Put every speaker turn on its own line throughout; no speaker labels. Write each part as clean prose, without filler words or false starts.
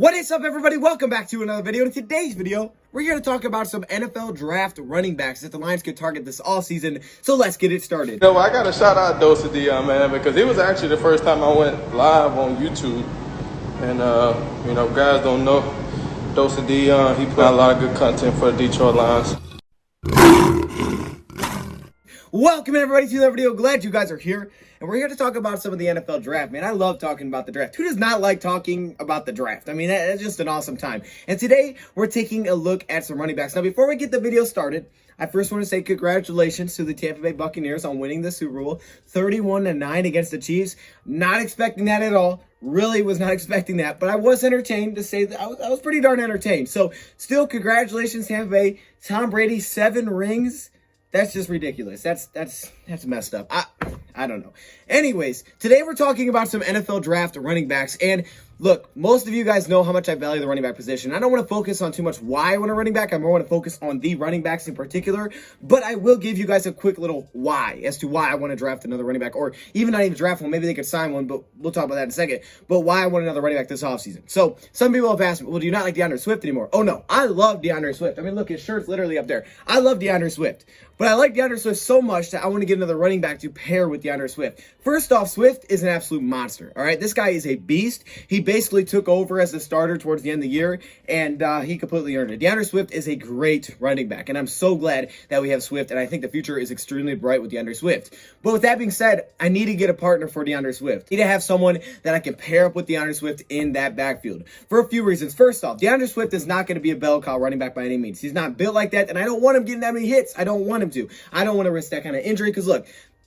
What is up, everybody? Welcome back to another video. In today's video, we're here to talk about some NFL draft running backs that the Lions could target this all season. So let's get it started.
You know, I got to shout out DoseOfDion, man, because it was actually the first time I went live on YouTube. And, you know, guys don't know DoseOfDion. He put out a lot of good content for the Detroit Lions.
Welcome, everybody, to the video. Glad you guys are here. And we're here to talk about some of the NFL draft. Man, I love talking about the draft. Who does not like talking about the draft? I mean, that's just an awesome time. And today, we're taking a look at some running backs. Now, before we get the video started, I first want to say congratulations to the Tampa Bay Buccaneers on winning the Super Bowl 31-9 against the Chiefs. Not expecting that at all. Really was not expecting that, but I was entertained to say that I was pretty darn entertained. So, still, congratulations, Tampa Bay. Tom Brady, 7 rings. That's just ridiculous. That's messed up. I don't know. Anyways, today we're talking about some NFL draft running backs. And look, most of you guys know how much I value the running back position. I don't want to focus on too much why I want a running back. I more want to focus on the running backs in particular. But I will give you guys a quick little why as to why I want to draft another running back. Or even not even draft one. Maybe they could sign one, but we'll talk about that in a second. But why I want another running back this offseason. So some people have asked me, well, do you not like DAndre Swift anymore? Oh, no. I love DAndre Swift. I mean, look, his shirt's literally up there. I love DAndre Swift. But I like DAndre Swift so much that I want to get another running back to pair with DAndre Swift. First off, Swift is an absolute monster, all right? This guy is a beast. He basically took over as the starter towards the end of the year, and he completely earned it. DAndre Swift is a great running back, and I'm so glad that we have Swift, and I think the future is extremely bright with DAndre Swift. But with that being said, I need to get a partner for DAndre Swift. I need to have someone that I can pair up with DAndre Swift in that backfield for a few reasons. First off, DAndre Swift is not going to be a bell cow running back by any means. He's not built like that, and I don't want him getting that many hits. I don't want him to. I don't want to risk that kind of injury because, look,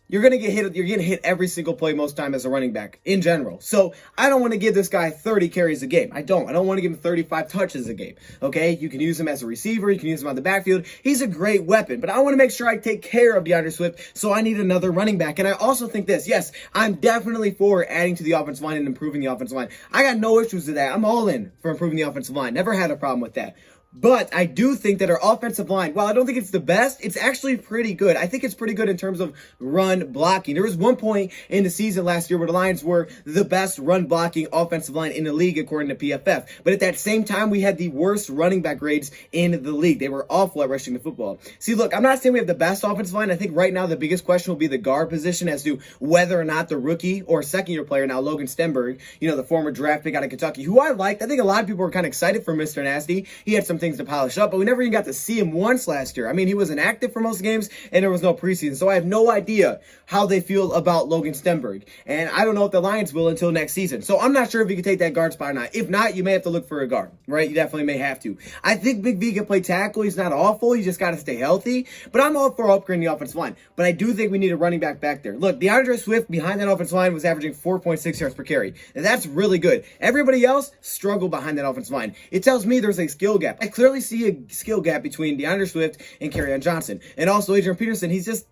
you're going to get hit. You're going to hit every single play most time as a running back in general. So I don't want to give this guy 30 carries a game. I don't want to give him 35 touches a game. Okay. You can use him as a receiver. You can use him on the backfield. He's a great weapon, but I want to make sure I take care of DAndre Swift. So I need another running back. And I also think this, yes, I'm definitely for adding to the offensive line and improving the offensive line. I got no issues with that. I'm all in for improving the offensive line. Never had a problem with that. But I do think that our offensive line, while I don't think it's the best, it's actually pretty good. I think it's pretty good in terms of run blocking. There was one point in the season last year where the Lions were the best run blocking offensive line in the league, according to PFF. But at that same time, we had the worst running back grades in the league. They were awful at rushing the football. See, look, I'm not saying we have the best offensive line. I think right now the biggest question will be the guard position as to whether or not the rookie or second-year player, now Logan Stenberg, you know, the former draft pick out of Kentucky, who I liked. I think a lot of people were kind of excited for Mr. Nasty. He had some things to polish up, but we never even got to see him once last year. I mean, he was inactive for most games, and there was no preseason, so I have no idea how they feel about Logan Stenberg, and I don't know if the Lions will until next season, so I'm not sure if he can take that guard spot or not. If not, you may have to look for a guard, right? You definitely may have to. I think Big V can play tackle. He's not awful. You just got to stay healthy, but I'm all for upgrading the offensive line, but I do think we need a running back there. Look, DAndre Swift behind that offensive line was averaging 4.6 yards per carry, and that's really good. Everybody else struggled behind that offensive line. It tells me there's a skill gap. I clearly see a skill gap between DAndre Swift and Kerryon Johnson. And also Adrian Peterson, he's just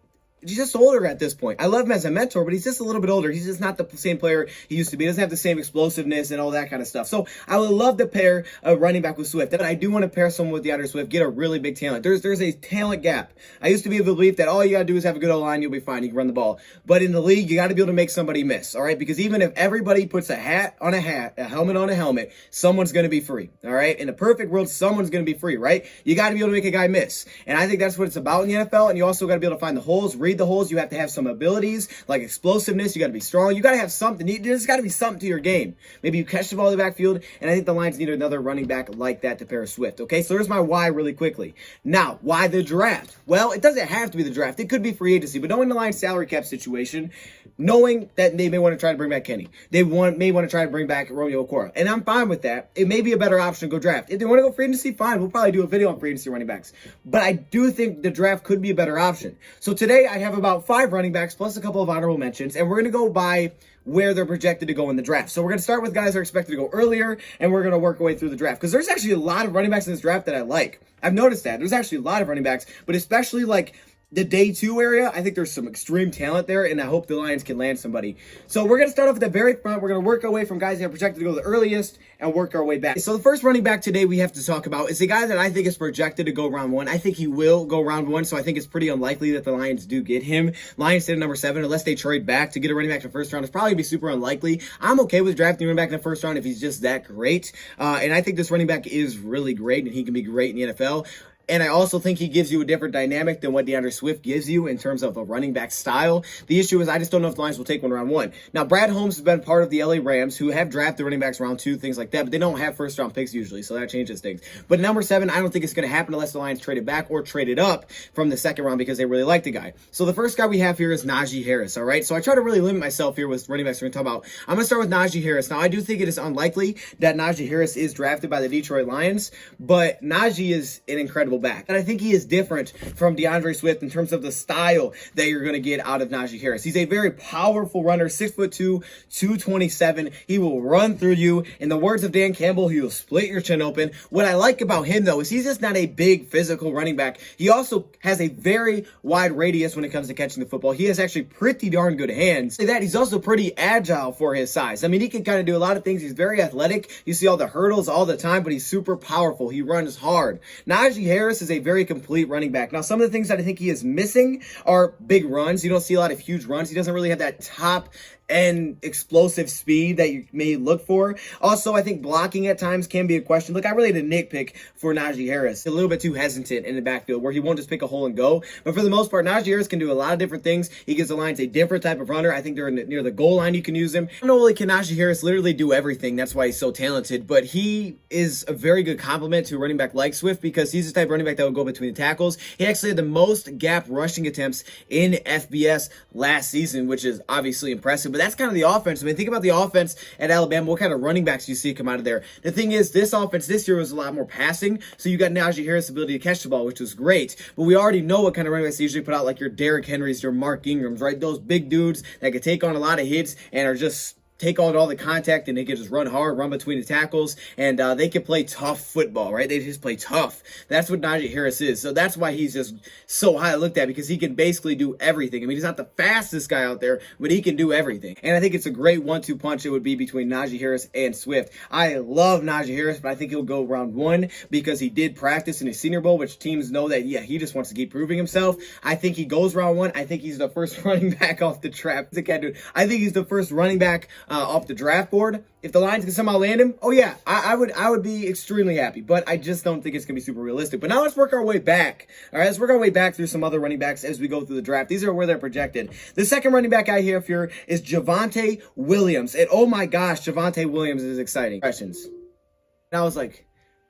older at this point. I love him as a mentor, but he's just a little bit older. He's just not the same player he used to be. He doesn't have the same explosiveness and all that kind of stuff. So I would love to pair a running back with Swift. And I do want to pair someone with DAndre Swift, get a really big talent. There's a talent gap. I used to be of the belief that all you got to do is have a good O-line, you'll be fine. You can run the ball. But in the league, you got to be able to make somebody miss, all right? Because even if everybody puts a hat on a hat, a helmet on a helmet, someone's going to be free, all right? In a perfect world, someone's going to be free, right? You got to be able to make a guy miss. And I think that's what it's about in the NFL. And you also got to be able to find the holes, read the holes. You have to have some abilities like explosiveness. You got to be strong. You got to have something. There's got to be something to your game. Maybe you catch the ball in the backfield, and I think the Lions need another running back like that to pair Swift. Okay, so there's my why really quickly. Now, why the draft? Well, it doesn't have to be the draft. It could be free agency, but knowing the Lions salary cap situation, knowing that they may want to try to bring back Kenny, may want to try to bring back Romeo Okoro, and I'm fine with that. It may be a better option to go draft. If they want to go free agency, fine. We'll probably do a video on free agency running backs, but I do think the draft could be a better option. So today I have about 5 running backs plus a couple of honorable mentions, and we're going to go by where they're projected to go in the draft. So we're going to start with guys that are expected to go earlier, and we're going to work our way through the draft, because there's actually a lot of running backs in this draft that I like. I've noticed that. There's actually a lot of running backs, but especially like the day 2 area, I think there's some extreme talent there, and I hope the Lions can land somebody. So we're going to start off at the very front. We're going to work our way from guys that are projected to go the earliest and work our way back. So the first running back today we have to talk about is the guy that I think is projected to go round 1. I think he will go round 1, so I think it's pretty unlikely that the Lions do get him. Lions sit at number 7, unless they trade back to get a running back in the first round. It's probably be super unlikely. I'm okay with drafting a running back in the first round if he's just that great. And I think this running back is really great, and he can be great in the NFL. And I also think he gives you a different dynamic than what DAndre Swift gives you in terms of a running back style. The issue is I just don't know if the Lions will take one round 1. Now, Brad Holmes has been part of the LA Rams, who have drafted running backs round 2, things like that, but they don't have first-round picks usually, so that changes things. But number 7, I don't think it's going to happen unless the Lions trade it back or trade it up from the second round because they really like the guy. So the first guy we have here is Najee Harris, all right? So I try to really limit myself here with running backs we're going to talk about. I'm going to start with Najee Harris. Now, I do think it is unlikely that Najee Harris is drafted by the Detroit Lions, but Najee is an incredible back. And I think he is different from DAndre Swift in terms of the style that you're going to get out of Najee Harris. He's a very powerful runner, 6'2", 227. He will run through you. In the words of Dan Campbell, he will split your chin open. What I like about him, though, is he's just not a big physical running back. He also has a very wide radius when it comes to catching the football. He has actually pretty darn good hands. That he's also pretty agile for his size. I mean, he can kind of do a lot of things. He's very athletic. You see all the hurdles all the time, but he's super powerful. He runs hard. Najee Harris is a very complete running back. Now, some of the things that I think he is missing are big runs. You don't see a lot of huge runs. He doesn't really have that top and explosive speed that you may look for. Also, I think blocking at times can be a question. Look, I really had a nitpick for Najee Harris. A little bit too hesitant in the backfield where he won't just pick a hole and go. But for the most part, Najee Harris can do a lot of different things. He gives the Lions a different type of runner. I think they're near the goal line. You can use him. Not only can Najee Harris literally do everything, that's why he's so talented, but he is a very good complement to a running back like Swift because he's the type of running back that will go between the tackles. He actually had the most gap rushing attempts in FBS last season, which is obviously impressive. But that's kind of the offense. I mean, think about the offense at Alabama. What kind of running backs you see come out of there? The thing is, this offense this year was a lot more passing, so you got Najee Harris' ability to catch the ball, which was great. But we already know what kind of running backs they usually put out, like your Derrick Henrys, your Mark Ingrams, right? Those big dudes that can take on a lot of hits and are just take on all the contact, and they can just run hard, run between the tackles, and they can play tough football, right? They just play tough. That's what Najee Harris is. So that's why he's just so high looked at, because he can basically do everything. I mean, he's not the fastest guy out there, but he can do everything. And I think it's a great 1-2 punch it would be between Najee Harris and Swift. I love Najee Harris, but I think he'll go round 1 because he did practice in his Senior Bowl, which teams know that, yeah, he just wants to keep proving himself. I think he goes round 1. I think he's the first running back off the trap. I think he's the first running back off the draft board. If the Lions can somehow land him, oh yeah, I would be extremely happy, but I just don't think it's going to be super realistic. But now let's work our way back. All right, let's work our way back through some other running backs as we go through the draft. These are where they're projected. The second running back I have here is Javonte Williams. And oh my gosh, Javonte Williams is exciting. Questions. And I was like,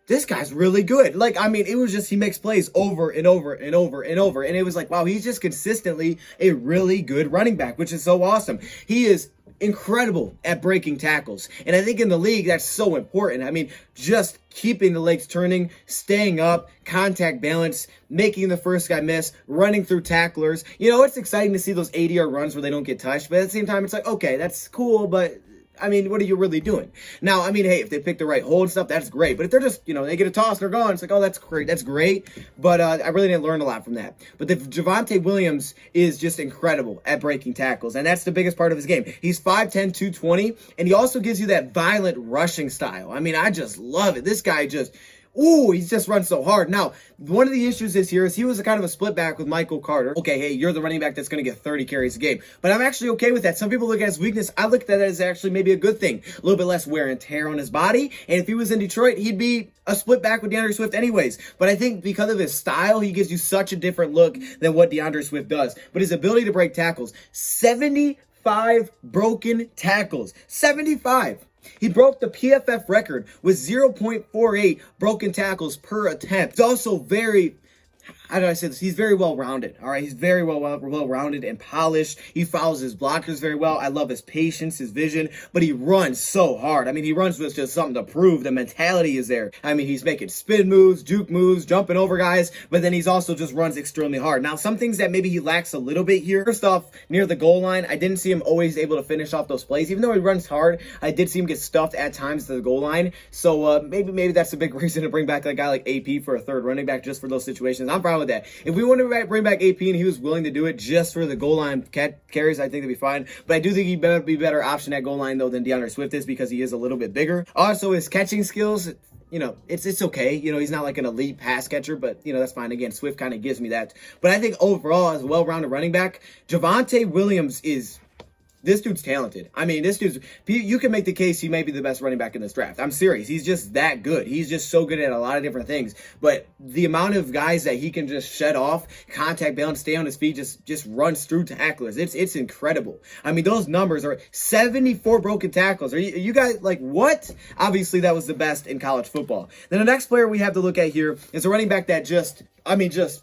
this guy's really good. Like, I mean, it was just, he makes plays over and over and over and over. And it was like, wow, he's just consistently a really good running back, which is so awesome. He is incredible at breaking tackles. And I think in the league, that's so important. I mean, just keeping the legs turning, staying up, contact balance, making the first guy miss, running through tacklers. You know, it's exciting to see those 80-yard runs where they don't get touched. But at the same time, it's like, okay, that's cool, but I mean, what are you really doing? Now, I mean, hey, if they pick the right hole and stuff, that's great. But if they're just, you know, they get a toss, they're gone. It's like, oh, that's great. That's great. But I really didn't learn a lot from that. But the Javonte Williams is just incredible at breaking tackles. And that's the biggest part of his game. He's 5'10", 220. And he also gives you that violent rushing style. I mean, I just love it. This guy just... ooh, he's just run so hard. Now, one of the issues this year is he was a kind of a split back with Michael Carter. Okay, hey, you're the running back that's going to get 30 carries a game. But I'm actually okay with that. Some people look at his weakness. I look at that as actually maybe a good thing. A little bit less wear and tear on his body. And if he was in Detroit, he'd be a split back with DAndre Swift anyways. But I think because of his style, he gives you such a different look than what DAndre Swift does. But his ability to break tackles, 75 broken tackles. 75. He broke the PFF record with 0.48 broken tackles per attempt. He's also very... how do I say this? He's very well-rounded, all right? He's very well-rounded and polished. He follows his blockers very well. I love his patience, his vision, but he runs so hard. I mean, he runs with just something to prove. The mentality is there. I mean, he's making spin moves, juke moves, jumping over guys, but then he's also just runs extremely hard. Now, some things that maybe he lacks a little bit here. First off, near the goal line, I didn't see him always able to finish off those plays. Even though he runs hard, I did see him get stuffed at times to the goal line. So maybe that's a big reason to bring back a guy like AP for a third running back just for those situations. I'm fine with that. If we want to bring back AP and he was willing to do it just for the goal line carries, I think it'd be fine. But I do think he'd be better option at goal line though than DAndre Swift is because he is a little bit bigger. Also, his catching skills, you know, it's okay. You know, he's not like an elite pass catcher, but, you know, that's fine. Again, Swift kind of gives me that. But I think overall, as a well-rounded running back, Javonte Williams is... This dude's talented. I mean, this dude's... You can make the case he may be the best running back in this draft. I'm serious. He's just that good. He's just so good at a lot of different things. But the amount of guys that he can just shut off, contact balance, stay on his feet, just runs through tacklers. It's incredible. I mean, those numbers are 74 broken tackles. Are you guys like, what? Obviously, that was the best in college football. Then the next player we have to look at here is a running back that just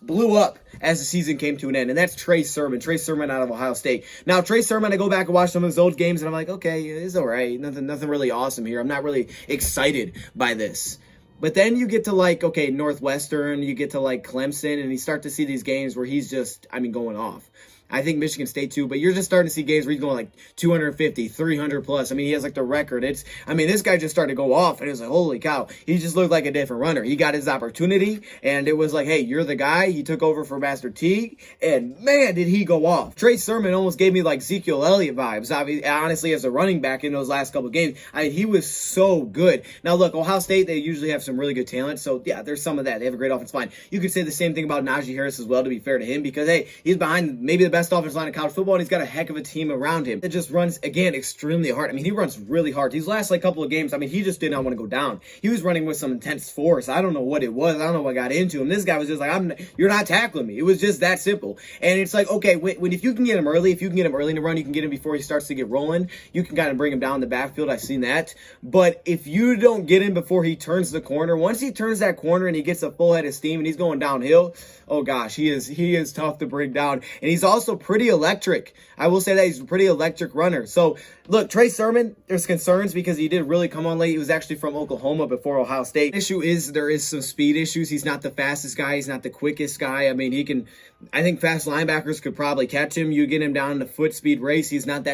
blew up as the season came to an end, and that's Trey Sermon. Trey Sermon out of Ohio State. Now, Trey Sermon, I go back and watch some of his old games, and I'm like, okay, it's all right. Nothing really awesome here. I'm not really excited by this. But then you get to, like, okay, Northwestern, you get to, like, Clemson, and you start to see these games where he's just, going off. I think Michigan State too, but you're just starting to see games where he's going like 250, 300 plus. I mean, he has like the record. This guy just started to go off, and it was like, holy cow. He just looked like a different runner. He got his opportunity, and it was like, hey, you're the guy. He took over for Master Teague, and man, did he go off. Trey Sermon almost gave me like Ezekiel Elliott vibes, honestly, as a running back in those last couple of games. He was so good. Now, look, Ohio State, they usually have some really good talent, so yeah, there's some of that. They have a great offensive line. You could say the same thing about Najee Harris as well, to be fair to him, because, hey, he's behind maybe the best offensive line in college football, and he's got a heck of a team around him that just runs, again, extremely hard. I mean, he runs really hard. These last like couple of games, he just did not want to go down. He was running with some intense force. I don't know what it was. I don't know what got into him. This guy was just like, you're not tackling me. It was just that simple. And it's like, okay, if you can get him early, if you can get him early in the run, you can get him before he starts to get rolling. You can kind of bring him down the backfield. I've seen that. But if you don't get him before he turns the corner, once he turns that corner and he gets a full head of steam and he's going downhill, oh gosh, he is tough to bring down. And he's also pretty electric. I will say that he's a pretty electric runner. So, look, Trey Sermon, there's concerns because he did really come on late. He was actually from Oklahoma before Ohio State. The issue is there is some speed issues. He's not the fastest guy. He's not the quickest guy. I think fast linebackers could probably catch him. You get him down in the foot speed race, he's not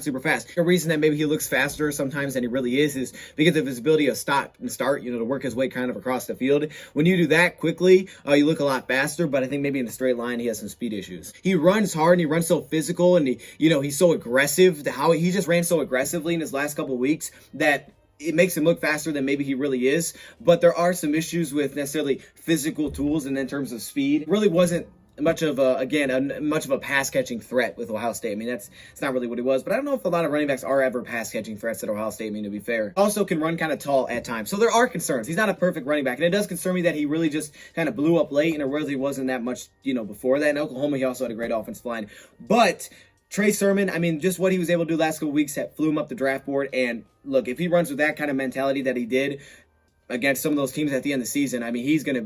super fast. The reason that maybe he looks faster sometimes than he really is because of his ability to stop and start, to work his way kind of across the field. When you do that quickly, you look a lot faster, but I think maybe in the straight line, he has some speed issues. He runs hard and he runs so physical and he's so aggressive. How he just ran so aggressively in his last couple of weeks that it makes him look faster than maybe he really is. But there are some issues with necessarily physical tools and in terms of speed. It really wasn't much of a pass catching threat with Ohio State. It's not really what he was, but I don't know if a lot of running backs are ever pass catching threats at Ohio State. To be fair, also can run kind of tall at times, so there are concerns. He's not a perfect running back, and it does concern me that he really just kind of blew up late, and it really wasn't that much, before that. In Oklahoma, he also had a great offensive line, but Trey Sermon, just what he was able to do last couple weeks flew him up the draft board. And look, if he runs with that kind of mentality that he did against some of those teams at the end of the season, he's going to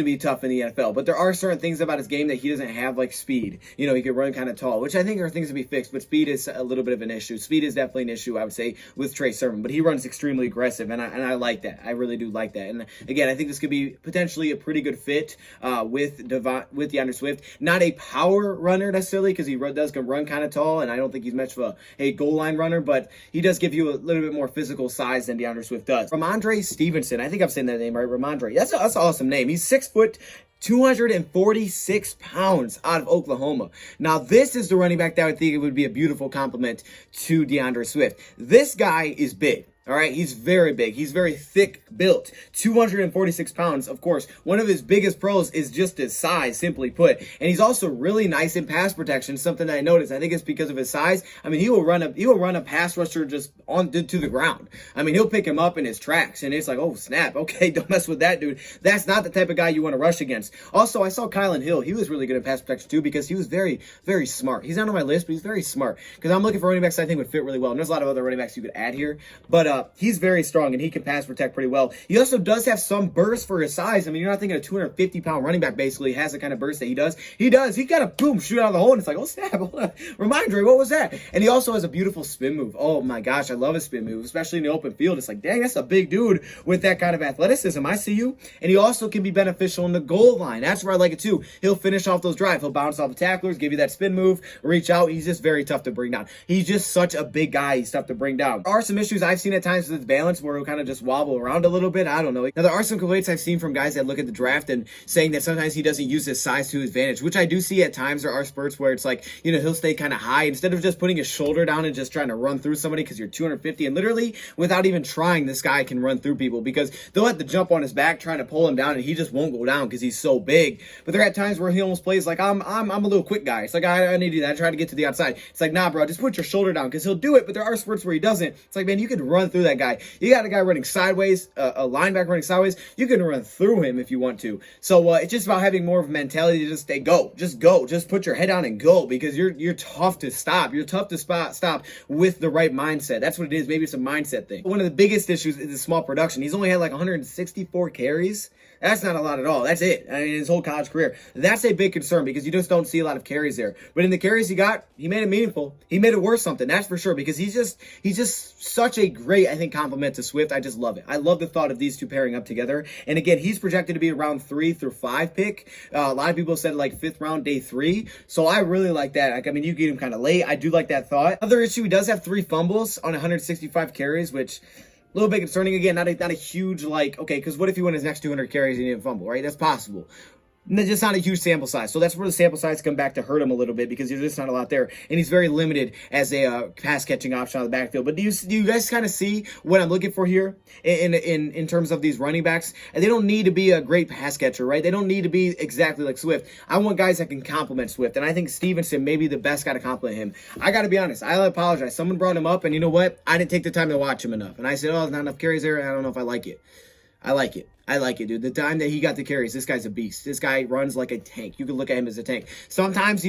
be tough in the NFL. But there are certain things about his game that he doesn't have, like speed. He can run kind of tall, which I think are things to be fixed, but speed is a little bit of an issue. Speed is definitely an issue, I would say, with Trey Sermon, but he runs extremely aggressive, and I like that. I really do like that. And again, I think this could be potentially a pretty good fit with DAndre Swift. Not a power runner necessarily, because he does run kind of tall, and I don't think he's much of a goal line runner, but he does give you a little bit more physical size than DAndre Swift does. Ramondre Stevenson, I think I'm saying that name right, Ramondre. That's an awesome name. He's 6 foot, 246 pounds out of Oklahoma. Now, this is the running back that I would think it would be a beautiful compliment to DAndre Swift. This guy is big. All right, he's very big. He's very thick built. 246 pounds, of course. One of his biggest pros is just his size, simply put. And he's also really nice in pass protection, something that I noticed. I think it's because of his size. He will run a pass rusher just on to the ground. He'll pick him up in his tracks, and it's like, oh, snap. Okay, don't mess with that, dude. That's not the type of guy you want to rush against. Also, I saw Kylan Hill. He was really good at pass protection, too, because he was very, very smart. He's not on my list, but he's very smart. Because I'm looking for running backs I think would fit really well. And there's a lot of other running backs you could add here. But he's very strong, and he can pass protect pretty well. He also does have some burst for his size. You're not thinking a 250-pound running back basically has the kind of burst that he does. He does. He got a boom, shoot out of the hole, and it's like, oh, snap. Ramondre, what was that? And he also has a beautiful spin move. Oh, my gosh, I love his spin move, especially in the open field. It's like, dang, that's a big dude with that kind of athleticism. I see you. And he also can be beneficial in the goal line. That's where I like it, too. He'll finish off those drives. He'll bounce off the tacklers, give you that spin move, reach out. He's just very tough to bring down. He's just such a big guy. He's tough to bring down. There are some issues I've seen at times times with his balance where he'll kind of just wobble around a little bit. I don't know. Now, there are some complaints I've seen from guys that look at the draft and saying that sometimes he doesn't use his size to his advantage, which I do see at times. There are spurts where it's like, you know, he'll stay kind of high instead of just putting his shoulder down and just trying to run through somebody because you're 250, and literally without even trying, this guy can run through people because they'll have to jump on his back trying to pull him down, and he just won't go down because he's so big. But there are times where he almost plays like I'm a little quick guy. It's like I need to do that. I try to get to the outside. It's like, nah, bro, just put your shoulder down, because he'll do it. But there are spurts where he doesn't. It's like, man, you could run through that guy. You got a guy running sideways, a linebacker running sideways. You can run through him if you want to. So it's just about having more of a mentality to just stay go, just put your head down and go, because you're tough to stop. You're tough to stop with the right mindset. That's what it is. Maybe it's a mindset thing. One of the biggest issues is the small production. He's only had like 164 carries. That's not a lot at all. That's it. I mean, his whole college career. That's a big concern because you just don't see a lot of carries there. But in the carries he got, he made it meaningful. He made it worth something. That's for sure, because he's just such a great, I think, compliment to Swift. I just love it. I love the thought of these two pairing up together. And again, he's projected to be a round 3 through 5 pick. A lot of people said like 5th round, day 3. So I really like that. Like, I mean, you get him kind of late. I do like that thought. Other issue, he does have 3 fumbles on 165 carries, which a little bit concerning. Again, not a huge, like, okay, because what if he won his next 200 carries and he didn't fumble, right? That's possible. Just not a huge sample size. So that's where the sample size come back to hurt him a little bit, because there's just not a lot there. And he's very limited as a pass catching option on the backfield. But do you guys kind of see what I'm looking for here in terms of these running backs? And they don't need to be a great pass catcher, right? They don't need to be exactly like Swift. I want guys that can complement Swift. And I think Stevenson may be the best guy to complement him. I got to be honest. I apologize. Someone brought him up, and you know what? I didn't take the time to watch him enough. And I said, oh, there's not enough carries there. I don't know if I like it. I like it. I like it, dude. The time that he got the carries, this guy's a beast. This guy runs like a tank. You can look at him as a tank. Sometimes,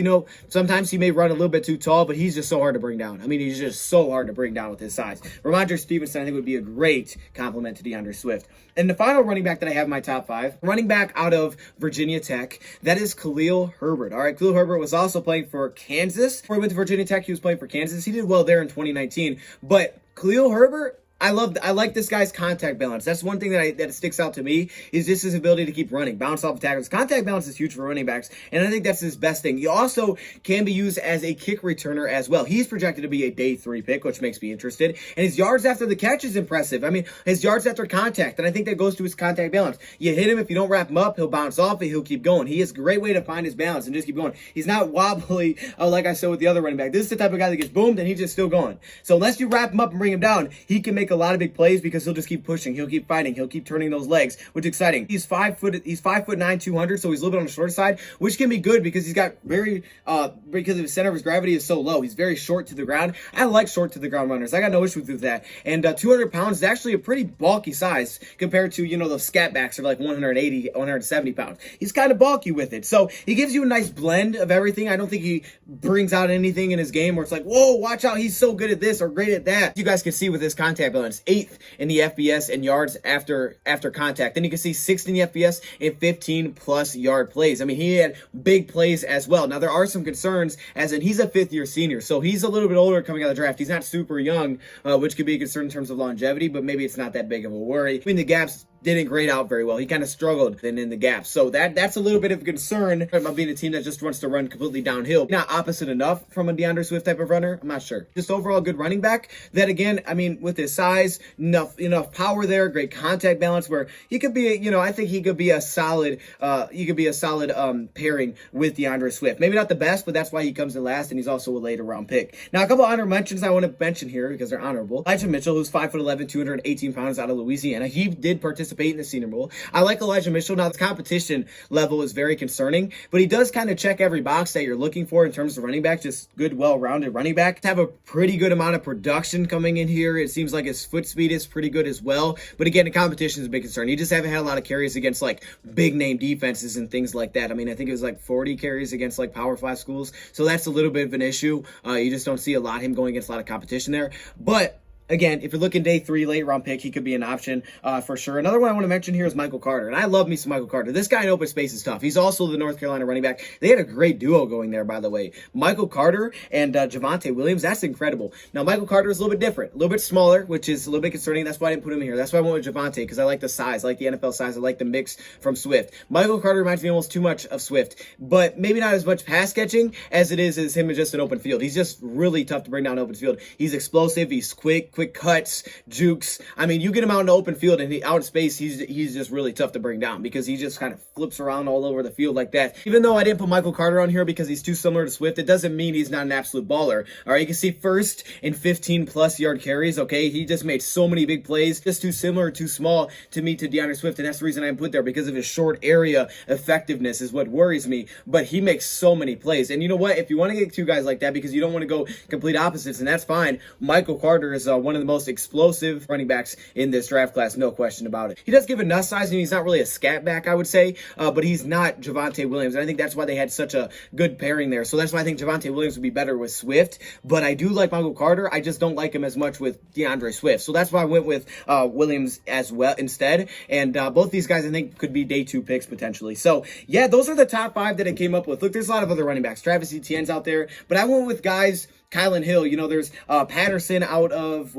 sometimes he may run a little bit too tall, but he's just so hard to bring down. I mean, he's just so hard to bring down with his size. Ramondre Stevenson, I think, would be a great compliment to DAndre Swift. And the final running back that I have in my top 5, running back out of Virginia Tech, that is Khalil Herbert. All right, Khalil Herbert was also playing for Kansas. Before he went to Virginia Tech, he was playing for Kansas. He did well there in 2019. But Khalil Herbert, I like this guy's contact balance. That's one thing that sticks out to me, is just his ability to keep running, bounce off tackles. Contact balance is huge for running backs, and I think that's his best thing. He also can be used as a kick returner as well. He's projected to be a day 3 pick, which makes me interested. And his yards after the catch is impressive. I mean, his yards after contact, and I think that goes to his contact balance. You hit him, if you don't wrap him up, he'll bounce off and he'll keep going. He has a great way to find his balance and just keep going. He's not wobbly like I said with the other running back. This is the type of guy that gets boomed and he's just still going. So unless you wrap him up and bring him down, he can make a lot of big plays, because he'll just keep pushing, he'll keep fighting, he'll keep turning those legs, which is exciting. He's 5'9", 200, so he's a little bit on the short side, which can be good because he's got because of the center of his gravity is so low. He's very short to the ground. I like short to the ground runners. I got no issue with that. And 200 pounds is actually a pretty bulky size compared to, those scat backs are like 180, 170 pounds. He's kind of bulky with it. So he gives you a nice blend of everything. I don't think he brings out anything in his game where it's like, whoa, watch out, he's so good at this or great at that. You guys can see with his contact balance, 8th in the FBS and yards after contact. Then you can see 6th in the FBS and 15 plus yard plays. I mean, he had big plays as well. Now, there are some concerns, as in he's a 5th-year senior, so he's a little bit older coming out of the draft. He's not super young, which could be a concern in terms of longevity, but maybe it's not that big of a worry. I mean, the gaps didn't grade out very well. He kind of struggled in the gaps. So that's a little bit of a concern about being a team that just wants to run completely downhill. Not opposite enough from a DAndre Swift type of runner. I'm not sure. Just overall good running back that, again, I mean, with his size, enough power there, great contact balance, where he could be, I think he could be a solid, pairing with DAndre Swift. Maybe not the best, but that's why he comes in last, and he's also a later round pick. Now, a couple of honorable mentions I want to mention here because they're honorable. Elijah Mitchell, who's 5'11", 218 pounds, out of Louisiana. He did participate in the Senior Bowl. I like Elijah Mitchell. Now, the competition level is very concerning, but he does kind of check every box that you're looking for in terms of running back. Just good, well-rounded running back. To have a pretty good amount of production coming in here. It seems like his foot speed is pretty good as well. But again, the competition is a big concern. He just haven't had a lot of carries against like big name defenses and things like that. I mean, I think it was like 40 carries against like Power 5 schools. So that's a little bit of an issue. You just don't see a lot of him going against a lot of competition there. But again, if you're looking day 3, late round pick, he could be an option for sure. Another one I want to mention here is Michael Carter. And I love me some Michael Carter. This guy in open space is tough. He's also the North Carolina running back. They had a great duo going there, by the way. Michael Carter and Javonte Williams. That's incredible. Now, Michael Carter is a little bit different. A little bit smaller, which is a little bit concerning. That's why I didn't put him here. That's why I went with Javonte, because I like the size. I like the NFL size. I like the mix from Swift. Michael Carter reminds me almost too much of Swift, but maybe not as much pass catching as it is him just an open field. He's just really tough to bring down open field. He's explosive. He's quick quick cuts, jukes. I mean, you get him out in the open field and out in space, he's just really tough to bring down because he just kind of flips around all over the field like that. Even though I didn't put Michael Carter on here because he's too similar to Swift, it doesn't mean he's not an absolute baller. All right, you can see first in 15+ yard carries. Okay, he just made so many big plays, just too similar, too small to me to DAndre Swift, and that's the reason I put there, because of his short area effectiveness is what worries me. But he makes so many plays, and you know what? If you want to get two guys like that because you don't want to go complete opposites, and that's fine. Michael Carter is one of the most explosive running backs in this draft class, no question about it. He does give enough size, and he's not really a scat back, I would say, but he's not Javonte Williams, and I think that's why they had such a good pairing there. So that's why I think Javonte Williams would be better with Swift, but I do like Michael Carter. I just don't like him as much with DAndre Swift. So that's why I went with Williams as well instead, and both these guys I think could be day 2 picks potentially. So yeah, those are the top 5 that I came up with. Look, there's a lot of other running backs. Travis Etienne's out there, but I went with guys, Kylan Hill, you know, there's Patterson out of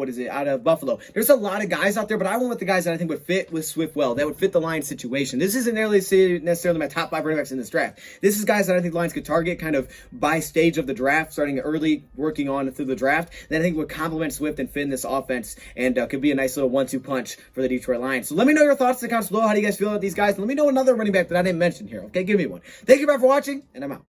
Buffalo. There's a lot of guys out there, but I went with the guys that I think would fit with Swift well, that would fit the Lions situation. This isn't necessarily my top 5 running backs in this draft. This is guys that I think the Lions could target kind of by stage of the draft, starting early, working on through the draft, that I think would complement Swift and fit in this offense, and could be a nice little 1-2 punch for the Detroit Lions. So let me know your thoughts in the comments below. How do you guys feel about these guys? Let me know another running back that I didn't mention here, okay? Give me one. Thank you, everybody, for watching, and I'm out.